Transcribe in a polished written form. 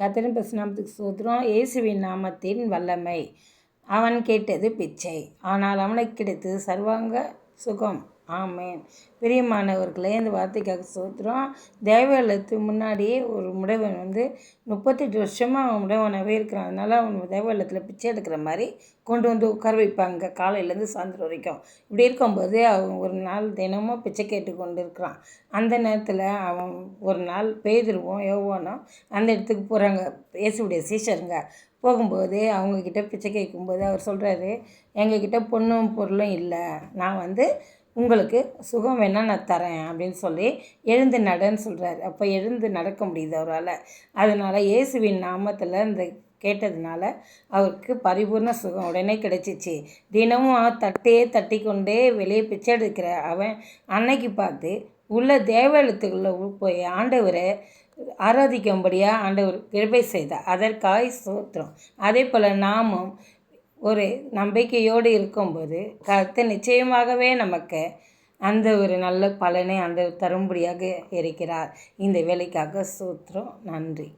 கர்த்தரின் பரிசுத்த நாமத்துக்கு ஸ்தோத்திரம். இயேசுவின் நாமத்தின் வல்லமை. அவன் கேட்டது பிச்சை, ஆனால் அவனுக்கு கிடைத்தது சர்வாங்க சுகம். ஆமேன். பிரியமானவர்களே, இந்த வார்த்தைக்காக ஸ்தோத்திரம். தேவாலயத்துக்கு முன்னாடியே ஒரு முடவன் 38 வருஷமாக அவன் முடவனாகவே இருக்கிறான். அதனால் அவன் தேவாலயத்தில் பிச்சை எடுக்கிற மாதிரி கொண்டு வந்து உட்கார வைப்பாங்க, காலையிலேருந்து சாயந்தரம் வரைக்கும். இப்படி இருக்கும்போது அவன் ஒரு நாள் தினமும் பிச்சை கேட்டு கொண்டு இருக்கிறான். அந்த நேரத்தில் அவன் ஒரு நாள் பேதுருவும் யோவானும் அந்த இடத்துக்கு போகிறாங்க, இயேசுவுடைய சீஷருங்க. போகும்போது அவங்கக்கிட்ட பிச்சை கேட்கும்போது அவர் சொல்கிறாரு, எங்ககிட்ட பொண்ணும் பொருளும் இல்லை, நான் உங்களுக்கு சுகம் வேணால் நான் தரேன் அப்படின்னு சொல்லி எழுந்து நடன்னு சொல்கிறாரு. அப்போ எழுந்து நடக்க முடியுது அவரால். அதனால் இயேசுவின் நாமத்தில் இந்த கேட்டதுனால அவருக்கு பரிபூர்ண சுகம் உடனே கிடைச்சிச்சு. தினமும் தட்டி கொண்டே வெளியே பிச்சை எடுக்கிற அவன் அன்னைக்கு பார்த்து உள்ள தேவாலயத்துக்குள்ளே போய் ஆண்டவரை ஆராதிக்கும்படியாக ஆண்டவர் கிருபை செய்தார். அதற்காக ஸ்தோத்திரம். அதே போல் நாமும் ஒரு நம்பிக்கையோடு இருக்கும்போது கர்த்தர் நிச்சயமாகவே நமக்கு அந்த ஒரு நல்ல பலனை ஆண்டவர் தரும்படியாக இருக்கிறார். இந்த வேலைக்காக ஸ்தோத்திரம். நன்றி.